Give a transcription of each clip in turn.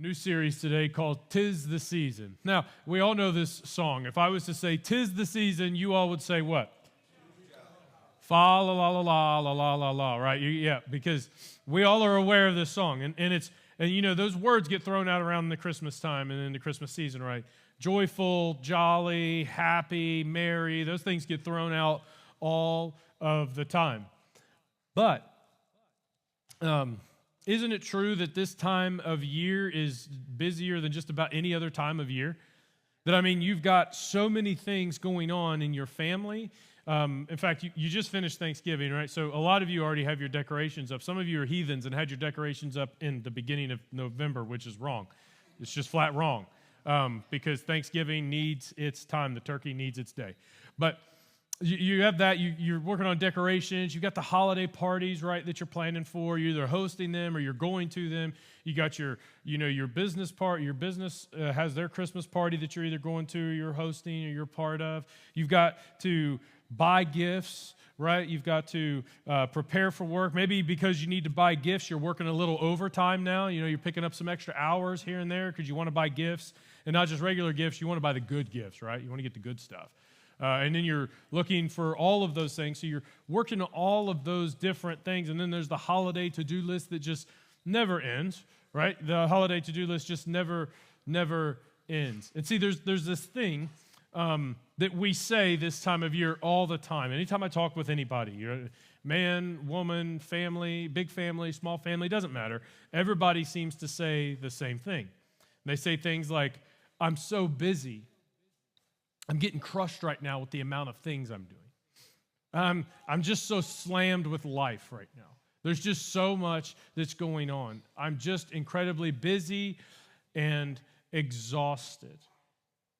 New series today called "'Tis the Season." Now, we all know this song. If I was to say "'Tis the season," you all would say what? Fa la la la la la la la la, right? Yeah, because we all are aware of this song, and you know those words get thrown out around the Christmas time and in the Christmas season, right? Joyful, jolly, happy, merry. Those things get thrown out all of the time, but isn't it true that this time of year is busier than just about any other time of year? That, I mean, you've got so many things going on in your family. In fact, you just finished Thanksgiving, right? So a lot of you already have your decorations up. Some of you are heathens and had your decorations up in the beginning of November, which is wrong. It's just flat wrong because Thanksgiving needs its time. The turkey needs its day. But you have that, you're working on decorations, you got the holiday parties, right, that you're planning for. You're either hosting them or you're going to them. You got your business part, your business has their Christmas party that you're either going to or you're hosting or you're part of. You've got to buy gifts, right? You've got to prepare for work. Maybe because you need to buy gifts, you're working a little overtime now. You know, you're picking up some extra hours here and there because you want to buy gifts, and not just regular gifts. You want to buy the good gifts, right? You want to get the good stuff. And then you're looking for all of those things. So you're working on all of those different things. And then there's the holiday to-do list that just never ends, right? The holiday to-do list just never ends. And see, there's this thing that we say this time of year all the time. Anytime I talk with anybody, man, woman, family, big family, small family, doesn't matter. Everybody seems to say the same thing. They say things like, I'm so busy. I'm getting crushed right now with the amount of things I'm doing. I'm just so slammed with life right now. There's just so much that's going on. I'm just incredibly busy and exhausted.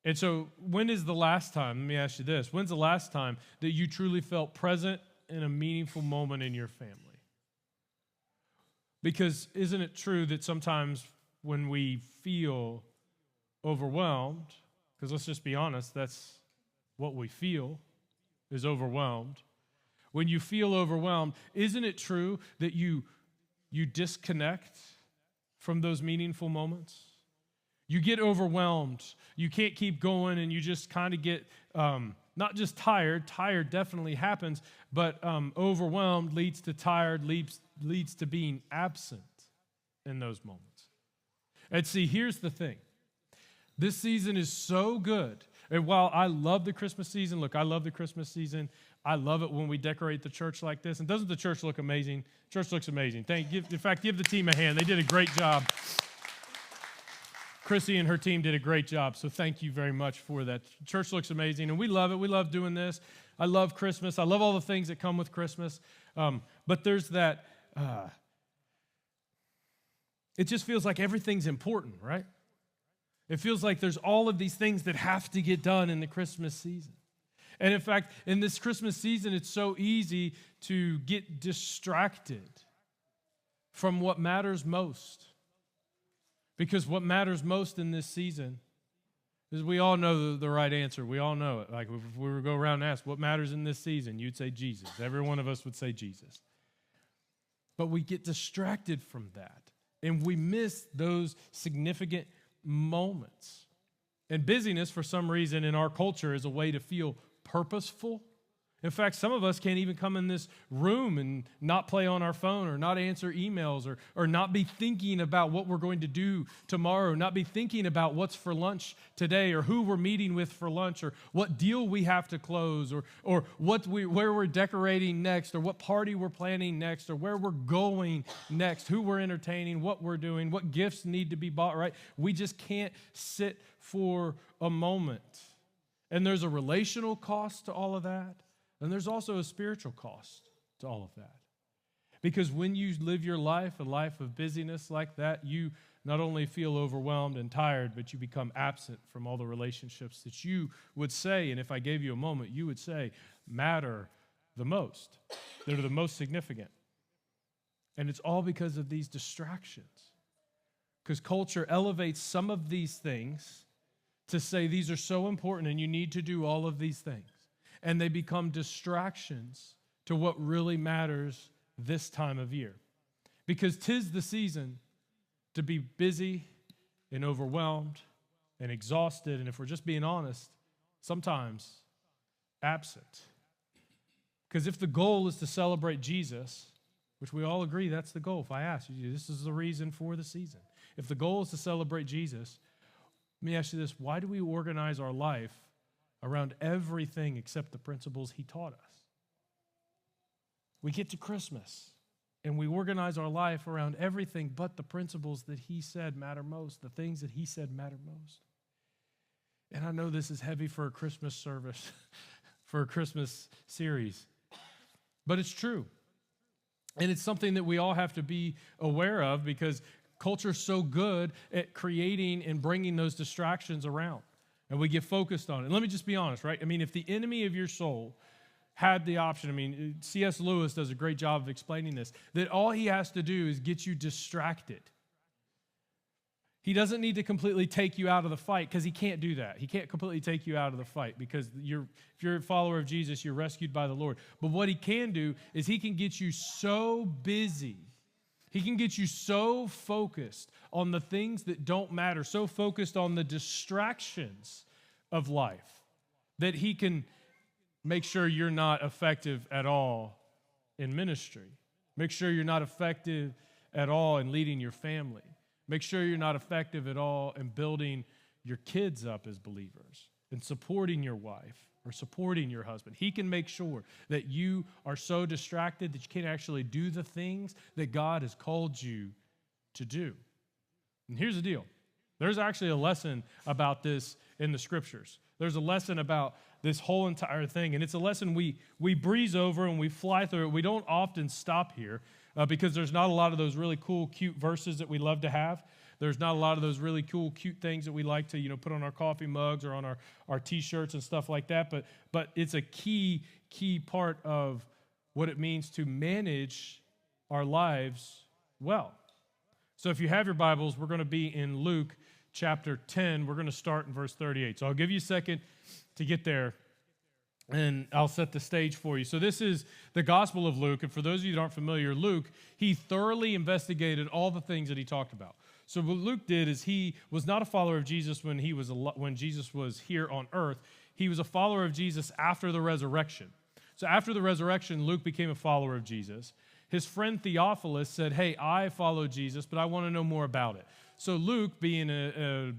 And so when is the last time, let me ask you this, when's the last time that you truly felt present in a meaningful moment in your family? Because isn't it true that sometimes when we feel overwhelmed, because let's just be honest, that's what we feel, is overwhelmed. When you feel overwhelmed, isn't it true that you disconnect from those meaningful moments? You get overwhelmed. You can't keep going, and you just kind of get not just tired. Tired definitely happens, but overwhelmed leads to tired, leads to being absent in those moments. And see, here's the thing. This season is so good. And while I love the Christmas season, look, I love the Christmas season. I love it when we decorate the church like this. And doesn't the church look amazing? Church looks amazing. In fact, give the team a hand. They did a great job. Chrissy and her team did a great job, so thank you very much for that. Church looks amazing, and we love it. We love doing this. I love Christmas. I love all the things that come with Christmas. But there's that, it just feels like everything's important, right? It feels like there's all of these things that have to get done in the Christmas season. And in fact, in this Christmas season, it's so easy to get distracted from what matters most. Because what matters most in this season is we all know the right answer. We all know it. Like if we were to go around and ask, what matters in this season? You'd say Jesus. Every one of us would say Jesus. But we get distracted from that. And we miss those significant moments. And busyness, for some reason, in our culture is a way to feel purposeful. In fact, some of us can't even come in this room and not play on our phone or not answer emails or not be thinking about what we're going to do tomorrow, not be thinking about what's for lunch today or who we're meeting with for lunch or what deal we have to close or where we're decorating next or what party we're planning next or where we're going next, who we're entertaining, what we're doing, what gifts need to be bought, right? We just can't sit for a moment. And there's a relational cost to all of that. And there's also a spiritual cost to all of that. Because when you live your life, a life of busyness like that, you not only feel overwhelmed and tired, but you become absent from all the relationships that you would say, and if I gave you a moment, you would say, matter the most, that are the most significant. And it's all because of these distractions. Because culture elevates some of these things to say these are so important and you need to do all of these things. And they become distractions to what really matters this time of year. Because 'tis the season to be busy and overwhelmed and exhausted, and if we're just being honest, sometimes absent. Because if the goal is to celebrate Jesus, which we all agree that's the goal, if I ask you, this is the reason for the season. If the goal is to celebrate Jesus, let me ask you this, why do we organize our life around everything except the principles he taught us? We get to Christmas, and we organize our life around everything but the principles that he said matter most, the things that he said matter most. And I know this is heavy for a Christmas service, for a Christmas series, but it's true. And it's something that we all have to be aware of because culture's so good at creating and bringing those distractions around, and we get focused on it. And let me just be honest, right? I mean, if the enemy of your soul had the option, I mean, C.S. Lewis does a great job of explaining this, that all he has to do is get you distracted. He doesn't need to completely take you out of the fight because he can't do that. He can't completely take you out of the fight because if you're a follower of Jesus, you're rescued by the Lord. But what he can do is he can get you so busy, he can get you so focused on the things that don't matter, so focused on the distractions of life that he can make sure you're not effective at all in ministry. Make sure you're not effective at all in leading your family. Make sure you're not effective at all in building your kids up as believers and supporting your wife or supporting your husband. He can make sure that you are so distracted that you can't actually do the things that God has called you to do. And here's the deal. There's actually a lesson about this in the scriptures. There's a lesson about this whole entire thing, and it's a lesson we breeze over and we fly through it. We don't often stop here because there's not a lot of those really cool, cute verses that we love to have. There's not a lot of those really cool, cute things that we like to, put on our coffee mugs or on our T-shirts and stuff like that, but it's a key part of what it means to manage our lives well. So if you have your Bibles, we're going to be in Luke chapter 10. We're going to start in verse 38. So I'll give you a second to get there, and I'll set the stage for you. So this is the Gospel of Luke, and for those of you that aren't familiar, Luke, he thoroughly investigated all the things that he talked about. So what Luke did is he was not a follower of Jesus when Jesus was here on earth. He was a follower of Jesus after the resurrection. So after the resurrection, Luke became a follower of Jesus. His friend Theophilus said, hey, I follow Jesus, but I want to know more about it. So Luke, being a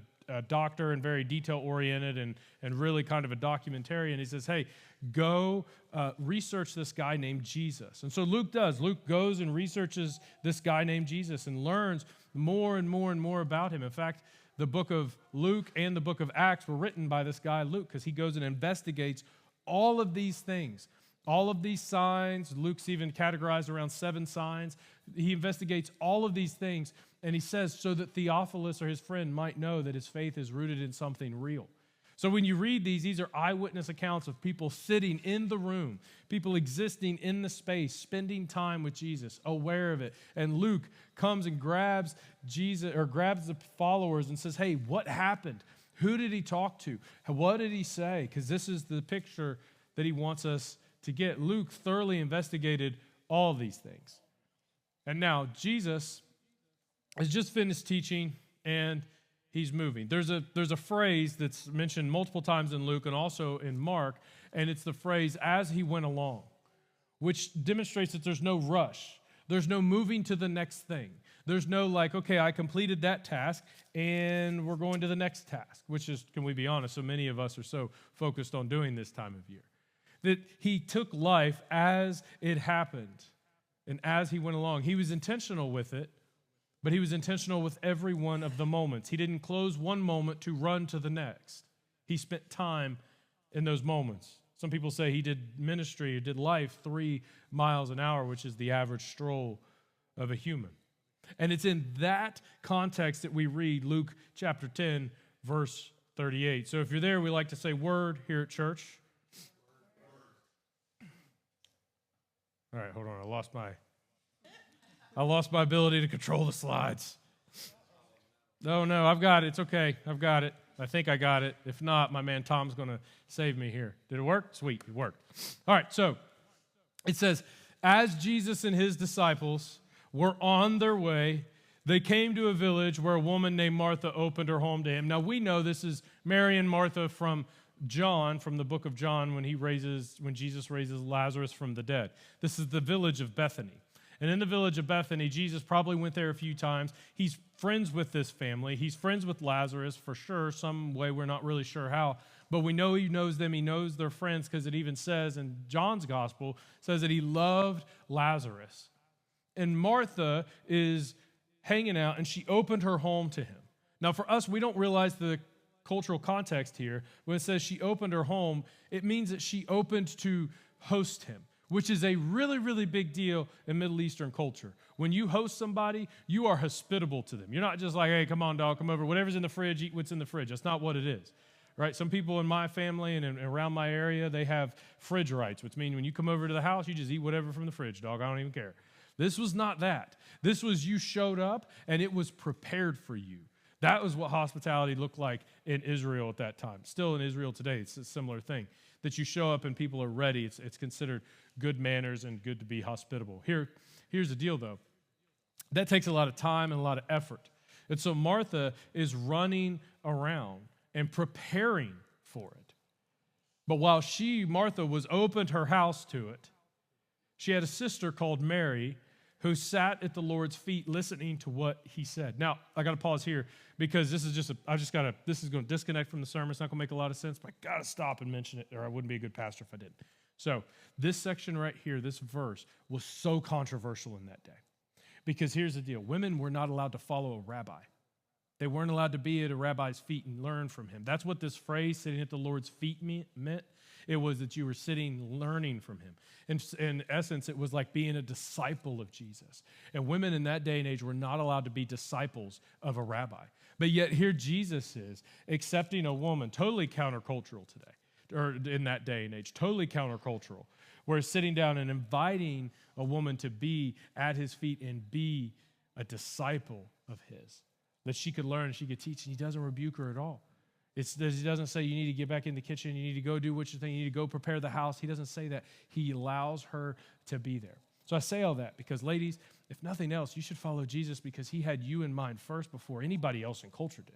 doctor and very detail-oriented and really kind of a documentarian, he says, hey, go research this guy named Jesus. And so Luke does. Luke goes and researches this guy named Jesus and learns more and more and more about him. In fact, the book of Luke and the book of Acts were written by this guy Luke because he goes and investigates all of these things, all of these signs. Luke's even categorized around 7 signs. He investigates all of these things, and he says so that Theophilus or his friend might know that his faith is rooted in something real. So when you read these are eyewitness accounts of people sitting in the room, people existing in the space, spending time with Jesus, aware of it. And Luke comes and grabs Jesus or grabs the followers and says, hey, what happened? Who did he talk to? What did he say? Because this is the picture that he wants us to get. Luke thoroughly investigated all of these things. And now Jesus has just finished teaching and he's moving. There's a phrase that's mentioned multiple times in Luke and also in Mark, and it's the phrase, as he went along, which demonstrates that there's no rush. There's no moving to the next thing. There's no like, okay, I completed that task, and we're going to the next task, which is, can we be honest, so many of us are so focused on doing this time of year. That he took life as it happened, and as he went along. He was intentional with it, but he was intentional with every one of the moments. He didn't close one moment to run to the next. He spent time in those moments. Some people say he did ministry or did life 3 miles an hour, which is the average stroll of a human. And it's in that context that we read Luke chapter 10, verse 38. So if you're there, we like to say word here at church. All right, hold on. I lost my ability to control the slides. No, I've got it. It's okay. I've got it. I think I got it. If not, my man Tom's going to save me here. Did it work? Sweet, it worked. All right, so it says, as Jesus and his disciples were on their way, They came to a village where a woman named Martha opened her home to him. Now we know this is Mary and Martha from John, from the book of John, when Jesus raises Lazarus from the dead. This is the village of Bethany. And in the village of Bethany, Jesus probably went there a few times. He's friends with this family. He's friends with Lazarus for sure, some way, we're not really sure how. But we know he knows them. He knows they're friends because it even says in John's gospel, says that he loved Lazarus. And Martha is hanging out, and she opened her home to him. Now, for us, we don't realize the cultural context here. When it says she opened her home, it means that she opened to host him, which is a really, really big deal in Middle Eastern culture. When you host somebody, you are hospitable to them. You're not just like, hey, come on, dog, come over. Whatever's in the fridge, eat what's in the fridge. That's not what it is, right? Some people in my family and around my area, they have fridge rights, which means when you come over to the house, you just eat whatever from the fridge, dog. I don't even care. This was not that. This was you showed up, and it was prepared for you. That was what hospitality looked like in Israel at that time. Still in Israel today, it's a similar thing. That you show up and people are ready. It's considered good manners and good to be hospitable. Here's the deal, though. That takes a lot of time and a lot of effort. And so Martha is running around and preparing for it. But while Martha, was opened her house to it, she had a sister called Mary who sat at the Lord's feet listening to what he said. Now, I got to pause here because this is going to disconnect from the sermon. It's not going to make a lot of sense, but I got to stop and mention it, or I wouldn't be a good pastor if I didn't. So this section right here, this verse, was so controversial in that day. Because here's the deal. Women were not allowed to follow a rabbi. They weren't allowed to be at a rabbi's feet and learn from him. That's what this phrase, sitting at the Lord's feet, meant. It was that you were sitting, learning from him. In essence, it was like being a disciple of Jesus. And women in that day and age were not allowed to be disciples of a rabbi. But yet here Jesus is accepting a woman, totally countercultural today, or in that day and age, totally countercultural, where sitting down and inviting a woman to be at his feet and be a disciple of his, that she could learn and she could teach, and he doesn't rebuke her at all. He doesn't say you need to get back in the kitchen, you need to go do what you think, you need to go prepare the house. He doesn't say that. He allows her to be there. So I say all that because, ladies, if nothing else, you should follow Jesus because he had you in mind first before anybody else in culture did.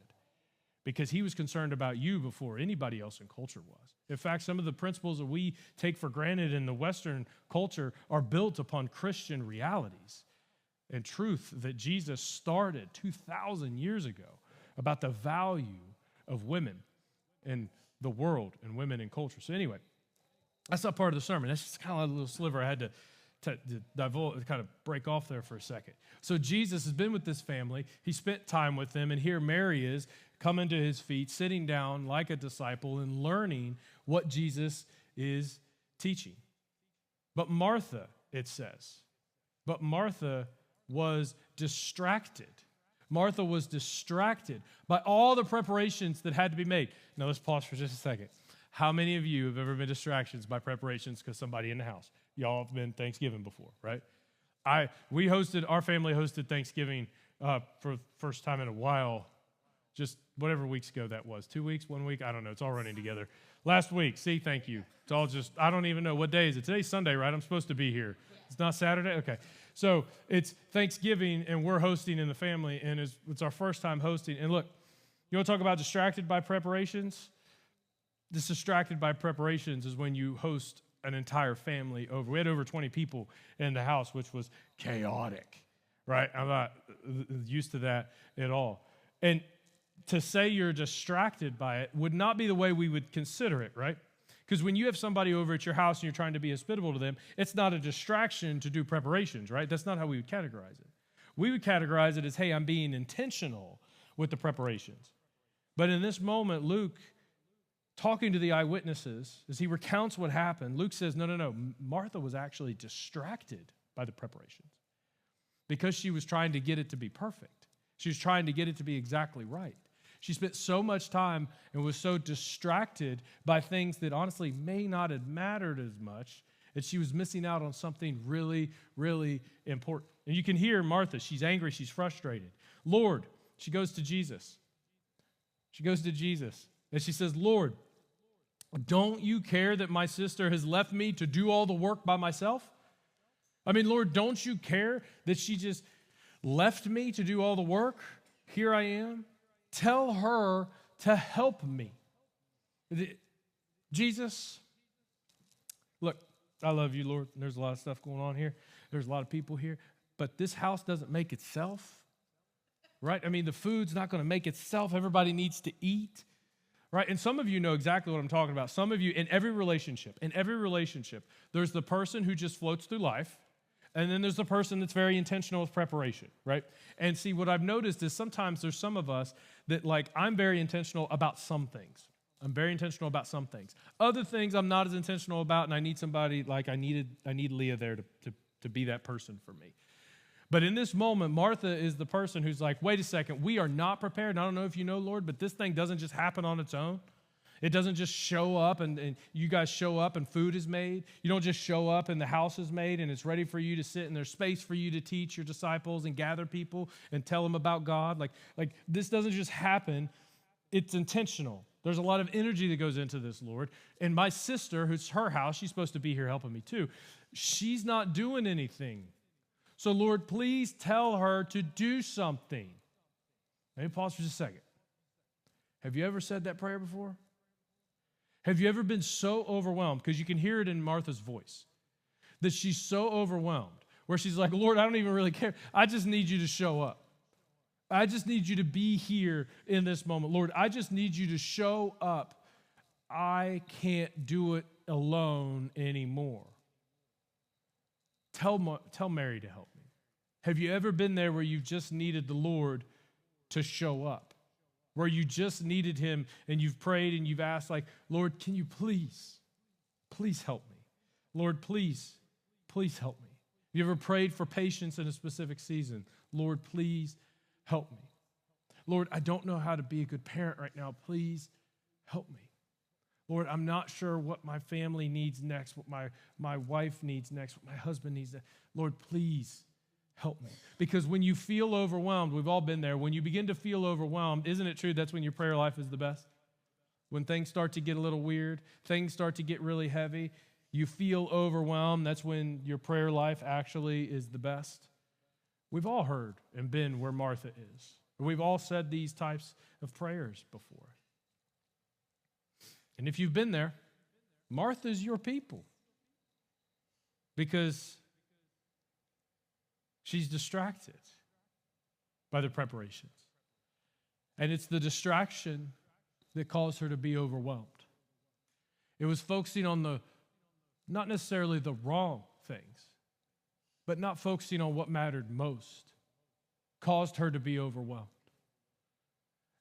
Because he was concerned about you before anybody else in culture was. In fact, some of the principles that we take for granted in the Western culture are built upon Christian realities and truth that Jesus started 2,000 years ago about the value of women in the world and women in culture. So anyway, that's not part of the sermon. That's just kind of a little sliver I had to divulge, kind of break off there for a second. So Jesus has been with this family. He spent time with them, and here Mary is coming to his feet, sitting down like a disciple and learning what Jesus is teaching. But Martha, it says, was distracted. Martha was distracted by all the preparations that had to be made. Now, let's pause for just a second. How many of you have ever been distractions by preparations because somebody in the house? Y'all have been Thanksgiving before, right? Our family hosted Thanksgiving for the first time in a while, just whatever weeks ago that was. 2 weeks, 1 week, I don't know. It's all running together. Last week, see, thank you. It's all just, I don't even know. What day is it? Today's Sunday, right? I'm supposed to be here. It's not Saturday? Okay. So it's Thanksgiving, and we're hosting in the family, and it's our first time hosting. And look, you want to talk about distracted by preparations? This distracted by preparations is when you host an entire family over. We had over 20 people in the house, which was chaotic, right? I'm not used to that at all. And to say you're distracted by it would not be the way we would consider it, right? Because when you have somebody over at your house and you're trying to be hospitable to them, it's not a distraction to do preparations, right? That's not how we would categorize it. We would categorize it as, hey, I'm being intentional with the preparations. But in this moment, Luke, talking to the eyewitnesses, as he recounts what happened, Luke says, no, Martha was actually distracted by the preparations because she was trying to get it to be perfect. She was trying to get it to be exactly right. She spent so much time and was so distracted by things that honestly may not have mattered as much, that she was missing out on something really, really important. And you can hear Martha. She's angry. She's frustrated. Lord, she goes to Jesus. And she says, Lord, don't you care that my sister has left me to do all the work by myself? I mean, Lord, don't you care that she just left me to do all the work. Here I am. Tell her to help me. Jesus, look, I love you, Lord. There's a lot of stuff going on here. There's a lot of people here. But this house doesn't make itself, right? I mean, the food's not going to make itself. Everybody needs to eat, right? And some of you know exactly what I'm talking about. Some of you, in every relationship, there's the person who just floats through life, and then there's the person that's very intentional with preparation, right? And see, what I've noticed is sometimes there's some of us that, like, I'm very intentional about some things. Other things I'm not as intentional about, and I need somebody, like I need Leah there to be that person for me. But in this moment, Martha is the person who's like, wait a second, we are not prepared. And I don't know if you know, Lord, but this thing doesn't just happen on its own. It doesn't just show up and you guys show up and food is made. You don't just show up and the house is made and it's ready for you to sit and there's space for you to teach your disciples and gather people and tell them about God. Like this doesn't just happen. It's intentional. There's a lot of energy that goes into this, Lord. And my sister, who's her house, she's supposed to be here helping me too. She's not doing anything. So, Lord, please tell her to do something. Let me pause for just a second. Have you ever said that prayer before? Have you ever been so overwhelmed, because you can hear it in Martha's voice, that she's so overwhelmed, where she's like, Lord, I don't even really care. I just need you to show up. I just need you to be here in this moment. Lord, I just need you to show up. I can't do it alone anymore. Tell Mary to help me. Have you ever been there where you've just needed the Lord to show up? Where you just needed him and you've prayed and you've asked, like, Lord, can you please help me? Lord, please help me. Have you ever prayed for patience in a specific season? Lord, please help me. Lord, I don't know how to be a good parent right now. Please help me. Lord, I'm not sure what my family needs next, what my wife needs next, what my husband needs next. Lord, please help me. Because when you feel overwhelmed, we've all been there, when you begin to feel overwhelmed, isn't it true that's when your prayer life is the best? When things start to get a little weird, things start to get really heavy, you feel overwhelmed, that's when your prayer life actually is the best. We've all heard and been where Martha is. We've all said these types of prayers before. And if you've been there, Martha's your people. Because she's distracted by the preparations. And it's the distraction that caused her to be overwhelmed. It was focusing on not necessarily the wrong things, but not focusing on what mattered most, caused her to be overwhelmed.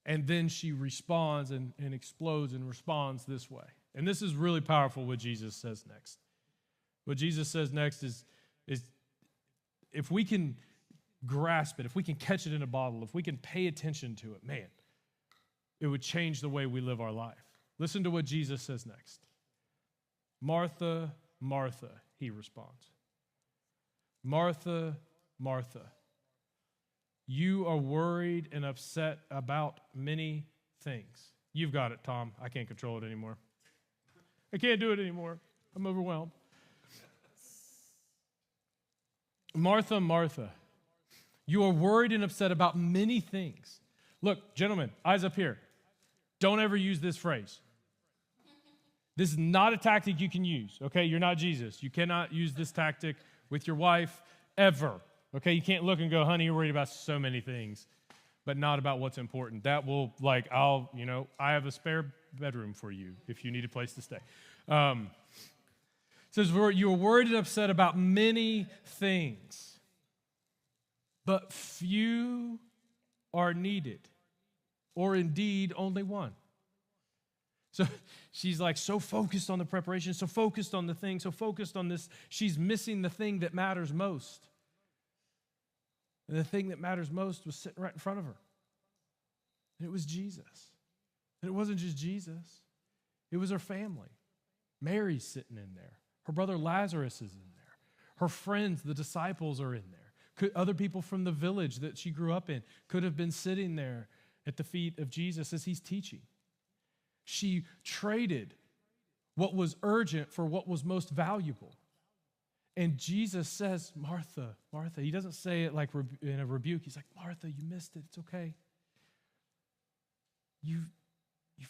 And then she responds and explodes and responds this way. And this is really powerful what Jesus says next. What Jesus says next is if we can grasp it, if we can catch it in a bottle, if we can pay attention to it, man, it would change the way we live our life. Listen to what Jesus says next. Martha, Martha, he responds. Martha, Martha, you are worried and upset about many things. You've got it, Tom. I can't control it anymore. I can't do it anymore. I'm overwhelmed. Martha, Martha, you are worried and upset about many things. Look, gentlemen, eyes up here. Don't ever use this phrase. This is not a tactic you can use, okay? You're not Jesus. You cannot use this tactic with your wife ever. Okay, you can't look and go, honey, you're worried about so many things, but not about what's important. That will, I have a spare bedroom for you if you need a place to stay. It says, you are worried and upset about many things, but few are needed, or indeed only one. So she's like so focused on the preparation, so focused on the thing, so focused on this, she's missing the thing that matters most. And the thing that matters most was sitting right in front of her. And it was Jesus. And it wasn't just Jesus. It was her family. Mary's sitting in there. Her brother Lazarus is in there. Her friends, the disciples, are in there. Other people from the village that she grew up in could have been sitting there at the feet of Jesus as he's teaching. She traded what was urgent for what was most valuable. And Jesus says, Martha, Martha. He doesn't say it like in a rebuke. He's like, Martha, you missed it. It's okay. You've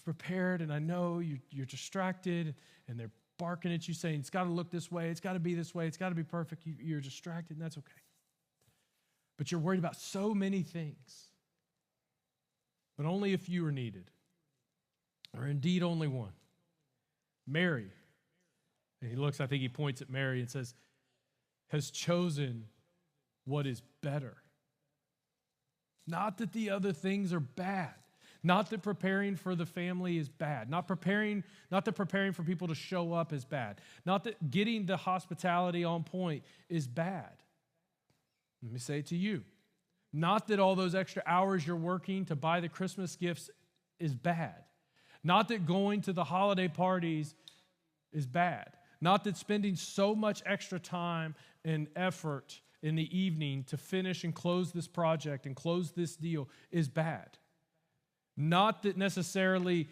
prepared, and I know you're distracted, and they're barking at you saying, it's got to look this way, it's got to be this way, it's got to be perfect. You're distracted, and that's okay. But you're worried about so many things. But only a few are needed, or indeed only one. Mary, and he looks, I think he points at Mary and says, has chosen what is better. Not that the other things are bad. Not that preparing for the family is bad. Not that preparing for people to show up is bad. Not that getting the hospitality on point is bad. Let me say it to you. Not that all those extra hours you're working to buy the Christmas gifts is bad. Not that going to the holiday parties is bad. Not that spending so much extra time and effort in the evening to finish and close this project and close this deal is bad. Not that necessarily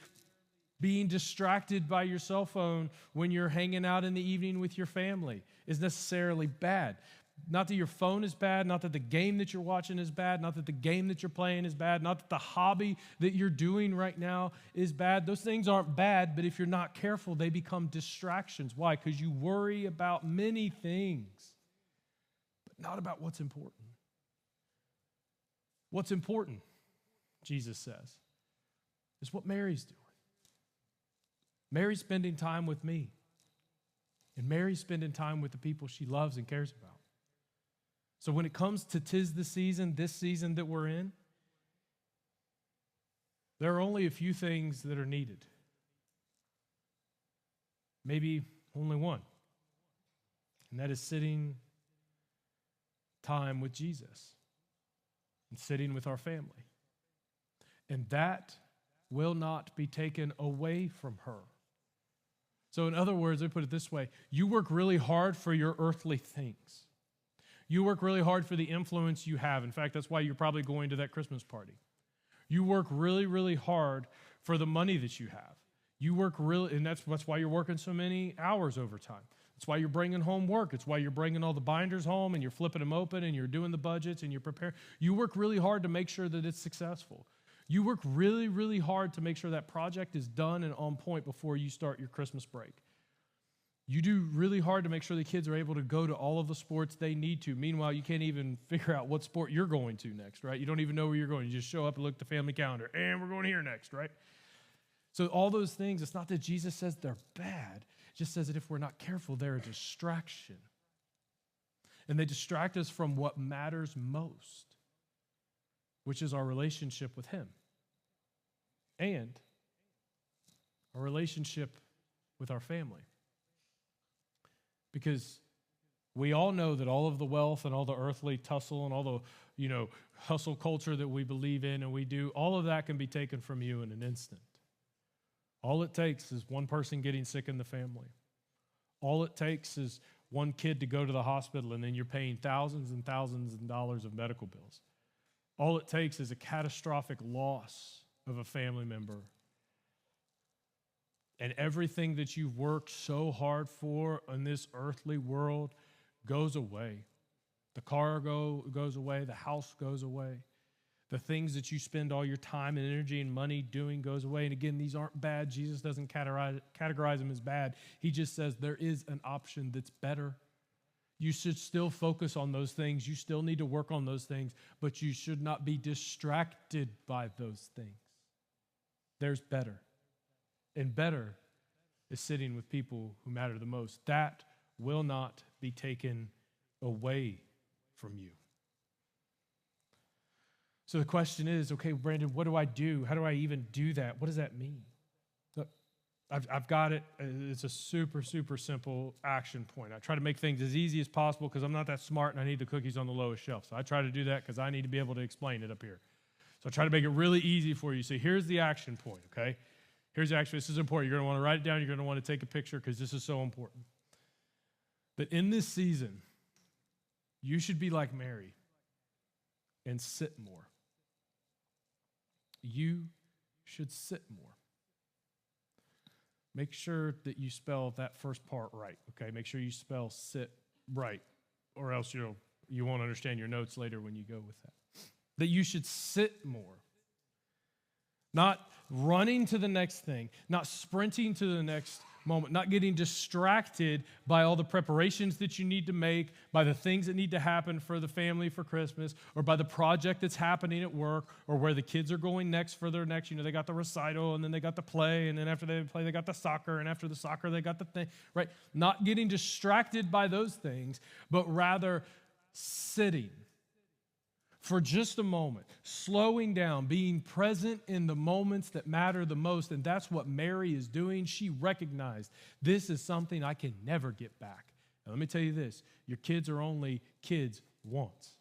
being distracted by your cell phone when you're hanging out in the evening with your family is necessarily bad. Not that your phone is bad, not that the game that you're watching is bad, not that the game that you're playing is bad, not that the hobby that you're doing right now is bad. Those things aren't bad, but if you're not careful, they become distractions. Why? Because you worry about many things, but not about what's important. What's important, Jesus says, is what Mary's doing. Mary's spending time with me, and Mary's spending time with the people she loves and cares about. So when it comes to tis the season, this season that we're in, there are only a few things that are needed. Maybe only one. And that is sitting time with Jesus and sitting with our family. And that will not be taken away from her. So in other words, I put it this way, you work really hard for your earthly things. You work really hard for the influence you have. In fact, that's why you're probably going to that Christmas party. You work really, really hard for the money that you have. You work really, and that's why you're working so many hours overtime. That's why you're bringing home work. It's why you're bringing all the binders home and you're flipping them open and you're doing the budgets and you're preparing. You work really hard to make sure that it's successful. You work really, really hard to make sure that project is done and on point before you start your Christmas break. You do really hard to make sure the kids are able to go to all of the sports they need to. Meanwhile, you can't even figure out what sport you're going to next, right? You don't even know where you're going. You just show up and look at the family calendar, and we're going here next, right? So all those things, it's not that Jesus says they're bad. It just says that if we're not careful, they're a distraction. And they distract us from what matters most, which is our relationship with Him and our relationship with our family. Because we all know that all of the wealth and all the earthly tussle and all the, hustle culture that we believe in and we do, all of that can be taken from you in an instant. All it takes is one person getting sick in the family. All it takes is one kid to go to the hospital and then you're paying thousands and thousands of dollars of medical bills. All it takes is a catastrophic loss of a family member. And everything that you've worked so hard for in this earthly world goes away. The car goes away. The house goes away. The things that you spend all your time and energy and money doing goes away. And again, these aren't bad. Jesus doesn't categorize them as bad. He just says there is an option that's better. You should still focus on those things. You still need to work on those things, but you should not be distracted by those things. There's better. And better is sitting with people who matter the most. That will not be taken away from you. So the question is, okay, Brandon, what do I do? How do I even do that? What does that mean? Look, I've got it. It's a super, super simple action point. I try to make things as easy as possible because I'm not that smart and I need the cookies on the lowest shelf. So I try to do that because I need to be able to explain it up here. So I try to make it really easy for you. So here's the action point, okay? This is important. You're going to want to write it down. You're going to want to take a picture because this is so important. But in this season, you should be like Mary and sit more. You should sit more. Make sure that you spell that first part right, okay? Make sure you spell sit right, or else you won't understand your notes later when you go with that. That you should sit more. Not running to the next thing, not sprinting to the next moment, not getting distracted by all the preparations that you need to make, by the things that need to happen for the family for Christmas, or by the project that's happening at work, or where the kids are going next for their next. They got the recital, and then they got the play, and then after they play, they got the soccer, and after the soccer, they got the thing, right? Not getting distracted by those things, but rather sitting for just a moment, slowing down, being present in the moments that matter the most. And that's what Mary is doing. She recognized this is something I can never get back. And let me tell you this, your kids are only kids once.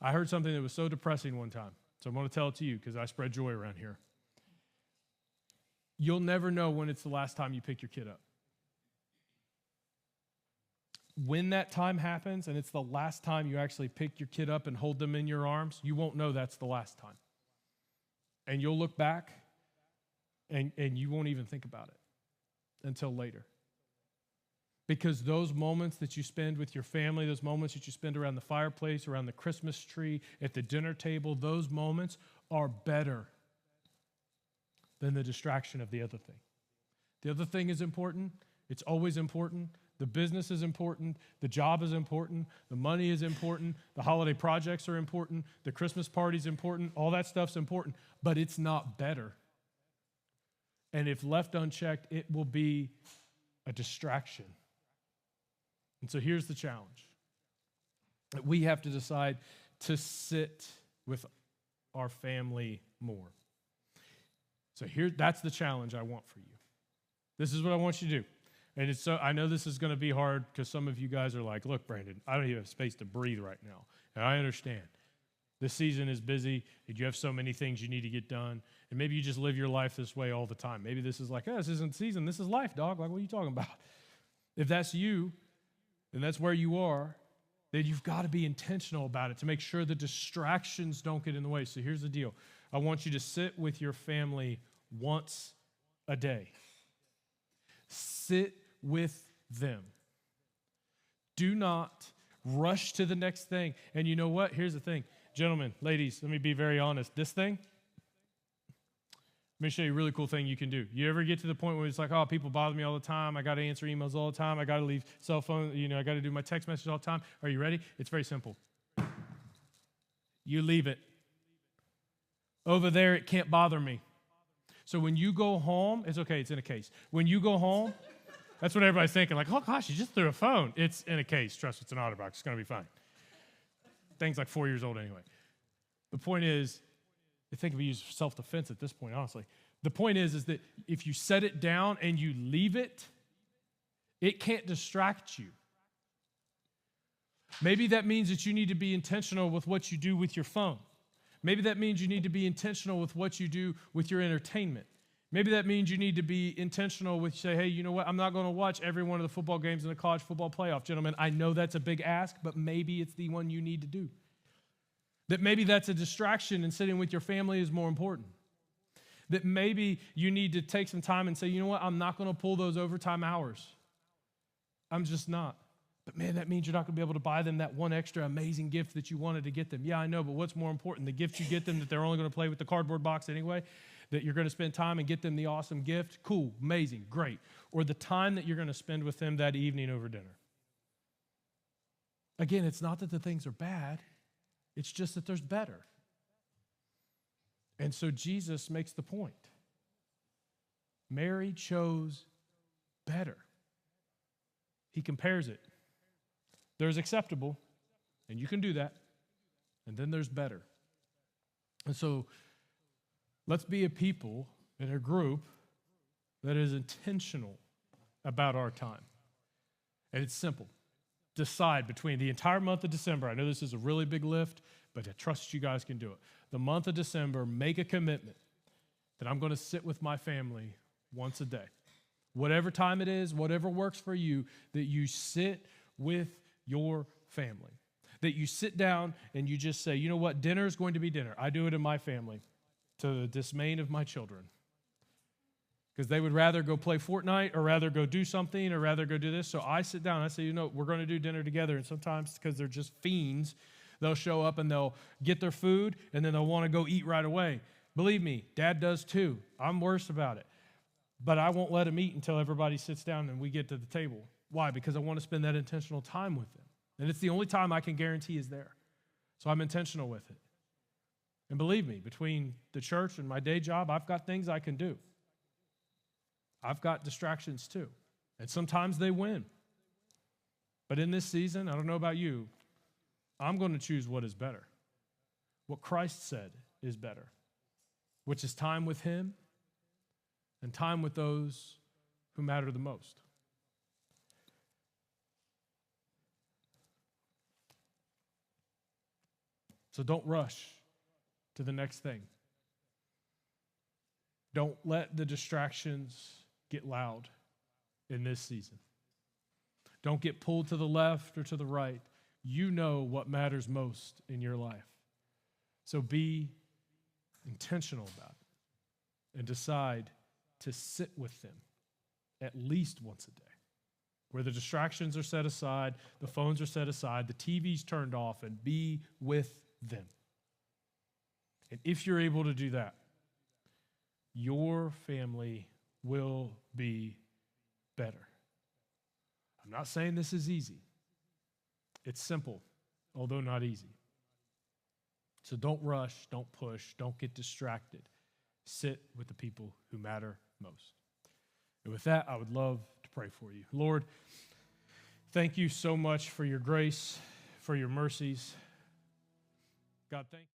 I heard something that was so depressing one time, so I'm going to tell it to you because I spread joy around here. You'll never know when it's the last time you pick your kid up. When that time happens and it's the last time you actually pick your kid up and hold them in your arms, you won't know that's the last time. And you'll look back and you won't even think about it until later. Because those moments that you spend with your family, those moments that you spend around the fireplace, around the Christmas tree, at the dinner table, those moments are better than the distraction of the other thing. The other thing is important. It's always important. The business is important, the job is important, the money is important, the holiday projects are important, the Christmas party's important, all that stuff's important, but it's not better. And if left unchecked, it will be a distraction. And so here's the challenge. We have to decide to sit with our family more. So that's the challenge I want for you. This is what I want you to do. And I know this is going to be hard because some of you guys are like, look, Brandon, I don't even have space to breathe right now. And I understand. This season is busy, and you have so many things you need to get done. And maybe you just live your life this way all the time. Maybe this is like, this isn't season, this is life, dog. Like, what are you talking about? If that's you, and that's where you are, then you've got to be intentional about it to make sure the distractions don't get in the way. So here's the deal. I want you to sit with your family once a day. Sit with them. Do not rush to the next thing. And you know what? Here's the thing. Gentlemen, ladies, let me be very honest. This thing, let me show you a really cool thing you can do. You ever get to the point where it's like, people bother me all the time. I got to answer emails all the time. I got to leave cell phone, I got to do my text message all the time. Are you ready? It's very simple. You leave it. Over there, it can't bother me. So when you go home, it's okay, it's in a case. When you go home, that's what everybody's thinking, like, oh gosh, you just threw a phone. It's in a case. Trust me, it's an OtterBox. It's going to be fine. Thing's like 4 years old anyway. The point is, I think it would be used for self-defense at this point, honestly. The point is that if you set it down and you leave it, it can't distract you. Maybe that means that you need to be intentional with what you do with your phone. Maybe that means you need to be intentional with what you do with your entertainment. Maybe that means you need to be intentional with, say, hey, you know what? I'm not going to watch every one of the football games in the college football playoff. Gentlemen, I know that's a big ask, but maybe it's the one you need to do. That maybe that's a distraction and sitting with your family is more important. That maybe you need to take some time and say, you know what? I'm not going to pull those overtime hours. I'm just not. But man, that means you're not going to be able to buy them that one extra amazing gift that you wanted to get them. Yeah, I know, but what's more important? The gift you get them that they're only going to play with the cardboard box anyway? That you're going to spend time and get them the awesome gift? Cool, amazing, great. Or the time that you're going to spend with them that evening over dinner. Again, it's not that the things are bad. It's just that there's better. And so Jesus makes the point. Mary chose better. He compares it. There's acceptable, and you can do that, and then there's better. And so let's be a people and a group that is intentional about our time. And it's simple. Decide between the entire month of December. I know this is a really big lift, but I trust you guys can do it. The month of December, make a commitment that I'm going to sit with my family once a day. Whatever time it is, whatever works for you, that you sit with your family. That you sit down and you just say, you know what, dinner is going to be dinner. I do it in my family to the dismay of my children. because they would rather go play Fortnite or rather go do something or rather go do this. So I sit down and I say, we're going to do dinner together. And sometimes because they're just fiends, they'll show up and they'll get their food and then they'll want to go eat right away. Believe me, Dad does too. I'm worse about it. But I won't let them eat until everybody sits down and we get to the table. Why? Because I want to spend that intentional time with them. And it's the only time I can guarantee is there. So I'm intentional with it. And believe me, between the church and my day job, I've got things I can do. I've got distractions too. And sometimes they win. But in this season, I don't know about you, I'm going to choose what is better. What Christ said is better, which is time with Him and time with those who matter the most. So don't rush to the next thing. Don't let the distractions get loud in this season. Don't get pulled to the left or to the right. You know what matters most in your life. So be intentional about it and decide to sit with them at least once a day, where the distractions are set aside, the phones are set aside, the TV's turned off, and be with them. And if you're able to do that, your family will be better. I'm not saying this is easy. It's simple, although not easy. So don't rush, don't push, don't get distracted. Sit with the people who matter most. And with that, I would love to pray for you. Lord, thank you so much for your grace, for your mercies. God, thank you.